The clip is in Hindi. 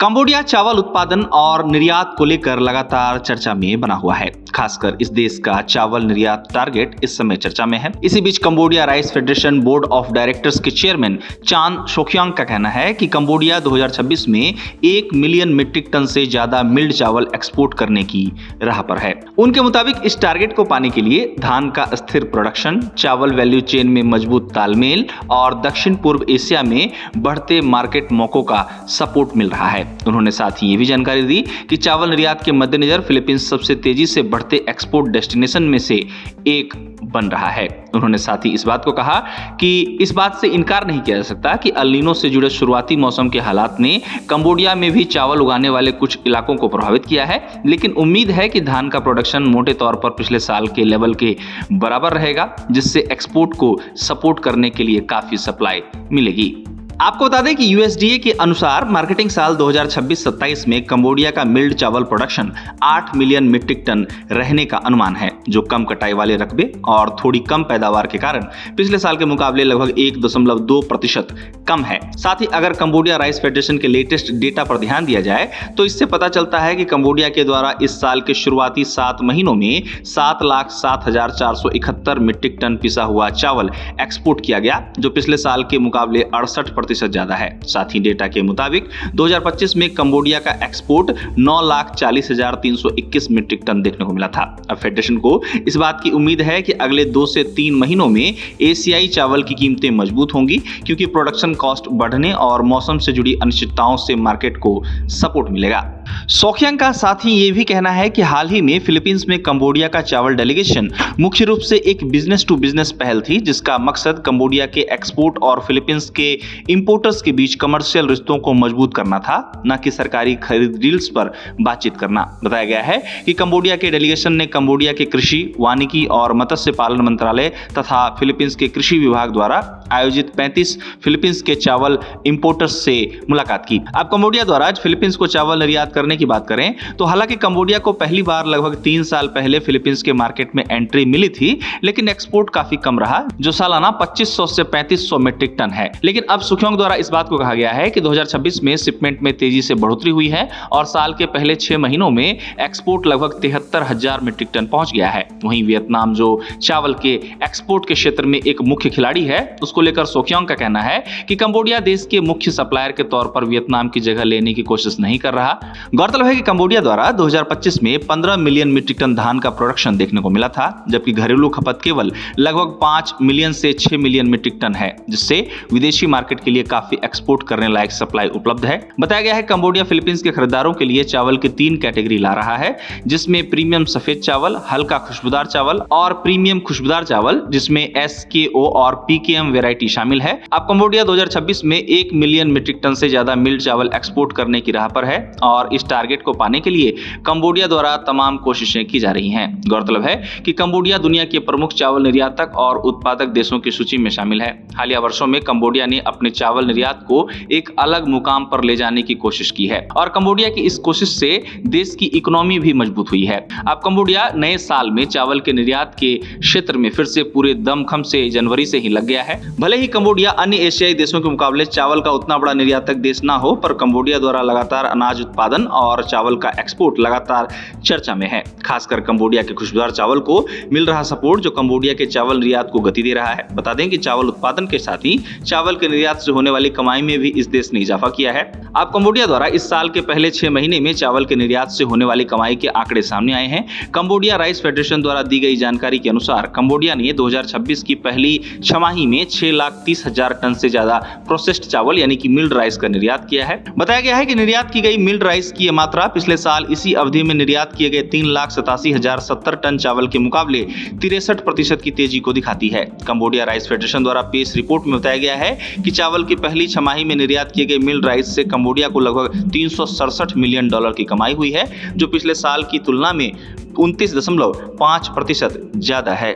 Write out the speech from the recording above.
कंबोडिया चावल उत्पादन और निर्यात को लेकर लगातार चर्चा में बना हुआ है। खासकर इस देश का चावल निर्यात टारगेट इस समय चर्चा में है। इसी बीच Cambodia rice federation board of directors के चेयरमैन चान सोक्यांग का कहना है कि कंबोडिया 2026 में 1 मिलियन मीट्रिक टन से ज्यादा मिल्ड चावल एक्सपोर्ट करने की राह पर है। उनके मुताबिक इस टारगेट को पाने के लिए धान का स्थिर प्रोडक्शन, चावल वैल्यू चेन में मजबूत तालमेल और दक्षिण पूर्व एशिया में बढ़ते मार्केट मौकों का सपोर्ट मिल रहा है। उन्होंने साथ ही ये भी जानकारी दी कि चावल निर्यात के मद्देनजर फिलीपींस सबसे तेजी से बढ़ते एक्सपोर्ट डेस्टिनेशन में से एक बन रहा है। उन्होंने साथ ही इस बात को कहा कि इस बात से इनकार नहीं किया जा सकता कि अल नीनो से जुड़े शुरुआती मौसम के हालात ने कंबोडिया में भी चावल उगाने वाले कुछ इलाकों को प्रभावित किया है, लेकिन उम्मीद है कि धान का प्रोडक्शन मोटे तौर पर पिछले साल के लेवल के बराबर रहेगा, जिससे एक्सपोर्ट को सपोर्ट करने के लिए काफी सप्लाई मिलेगी। आपको बता दें कि यूएसडीए के अनुसार मार्केटिंग साल 2026-27 में कंबोडिया का मिल्ड चावल प्रोडक्शन 8 मिलियन मीट्रिक टन रहने का अनुमान है, जो कम कटाई वाले रकबे और थोड़ी कम पैदावार के कारण पिछले साल के मुकाबले लगभग 1.2% कम है। साथ ही अगर कंबोडिया राइस फेडरेशन के लेटेस्ट डेटा पर ध्यान दिया जाए तो इससे पता चलता है कि कंबोडिया के द्वारा इस साल के शुरुआती 7 महीनों में 7,07,471 मीट्रिक टन पिसा हुआ चावल एक्सपोर्ट किया गया, जो पिछले साल के मुकाबले 68% ज्यादा है। साथ ही डेटा के मुताबिक 2025 में कंबोडिया का एक्सपोर्ट 9,40,321 मीट्रिक टन देखने को मिला था। अब फेडरेशन को इस बात की उम्मीद है कि अगले 2 से 3 महीनों में एशियाई चावल की कीमतें मजबूत होंगी, क्योंकि प्रोडक्शन कॉस्ट बढ़ने और मौसम से जुड़ी अनिश्चितताओं से मार्केट को सपोर्ट मिलेगा। सोक्यांग का साथ ही ये भी कहना है कि हाल ही में फिलीपींस में कंबोडिया का चावल डेलीगेशन मुख्य रूप से एक बिजनेस टू बिजनेस पहल थी, जिसका मकसद कंबोडिया के एक्सपोर्ट और फिलीपींस के इंपोर्टर्स के बीच कमर्शियल रिश्तों को मजबूत करना था, न कि सरकारी खरीद डील्स पर बातचीत करना। बताया गया है कि कंबोडिया के डेलीगेशन ने कंबोडिया के कृषि, वानिकी और मत्स्य पालन मंत्रालय तथा फिलीपींस के कृषि विभाग द्वारा आयोजित 35 फिलीपींस के चावल इंपोर्टर्स से मुलाकात की। अब कंबोडिया द्वारा आज फिलीपींस को चावल निर्यात करने की बात करें तो हालांकि कंबोडिया को पहली बार लगभग 3 साल पहले फिलीपींस के मार्केट में एंट्री मिली थी, लेकिन एक्सपोर्ट काफी कम रहा, जो सालाना 2500 से 3500 मीट्रिक टन है। लेकिन अब सोक्यांग द्वारा इस बात को कहा गया है कि 2026 में शिपमेंट में तेजी से बढ़ोतरी हुई है और साल के पहले 6 महीनों में एक्सपोर्ट लगभग 73,000 मीट्रिक टन पहुंच गया है। वहीं वियतनाम, जो चावल के एक्सपोर्ट के क्षेत्र में एक मुख्य खिलाड़ी है, उसको लेकर सोक्यांग का कहना है कि कंबोडिया देश के मुख्य सप्लायर के तौर पर वियतनाम की जगह लेने की कोशिश नहीं कर रहा। गौरतलब है कि कंबोडिया द्वारा 2025 में 15 मिलियन मीट्रिक टन धान का प्रोडक्शन देखने को मिला था, जबकि घरेलू खपत केवल लगभग 5 मिलियन से 6 मिलियन मीट्रिक टन है, जिससे विदेशी मार्केट के लिए काफी एक्सपोर्ट करने लायक सप्लाई उपलब्ध है। बताया गया है कंबोडिया फिलीपींस के खरीदारों के लिए चावल की 3 कैटेगरी ला रहा है, जिसमें प्रीमियम सफेद चावल, हल्का खुशबूदार चावल और प्रीमियम खुशबूदार चावल, जिसमें SKO और PKM वैरायटी शामिल है। अब कंबोडिया 2026 में 1 मिलियन मीट्रिक टन से ज्यादा मिल्ड चावल एक्सपोर्ट करने की राह पर है और इस टारगेट को पाने के लिए कंबोडिया द्वारा तमाम कोशिशें की जा रही हैं। गौरतलब है कि कंबोडिया दुनिया के प्रमुख चावल निर्यातक और उत्पादक देशों की सूची में शामिल है। हालिया वर्षों में कंबोडिया ने अपने चावल निर्यात को एक अलग मुकाम पर ले जाने की कोशिश की है और कंबोडिया की इस कोशिश से देश की इकोनॉमी भी मजबूत हुई है। अब कंबोडिया नए साल में चावल के निर्यात के क्षेत्र में फिर से पूरे दमखम से जनवरी से ही लग गया है। भले ही कंबोडिया अन्य एशियाई देशों के मुकाबले चावल का उतना बड़ा निर्यातक देश ना हो, पर कंबोडिया द्वारा लगातार अनाज उत्पादन और चावल का एक्सपोर्ट लगातार चर्चा में है। खासकर कंबोडिया के खुशबूदार चावल को मिल रहा सपोर्ट, जो कंबोडिया के चावल निर्यात को गति दे रहा है। बता दें कि चावल उत्पादन के साथ ही चावल के निर्यात से होने वाली कमाई में भी इस देश ने इजाफा किया है। अब कंबोडिया द्वारा इस साल के पहले 6 महीने में चावल के निर्यात से होने वाली कमाई के आंकड़े सामने आए हैं। कंबोडिया राइस फेडरेशन द्वारा दी गई जानकारी के अनुसार कंबोडिया ने 2026 की पहली छमाही में 6,30,000 टन से ज्यादा प्रोसेस्ड चावल यानी कि मिल्ड राइस का निर्यात किया है। बताया गया है कि निर्यात की गई मिल्ड राइस की मात्रा पिछले साल इसी अवधि में निर्यात किए गए 3,87,070 टन चावल के मुकाबले 63% की तेजी को दिखाती है। कंबोडिया राइस फेडरेशन द्वारा पेश रिपोर्ट में बताया गया है कि चावल की पहली छमाही में निर्यात किए गए मिल्ड राइस से कंबोडिया को लगभग $367 मिलियन की कमाई हुई है, जो पिछले साल की तुलना में 29.5% ज्यादा है।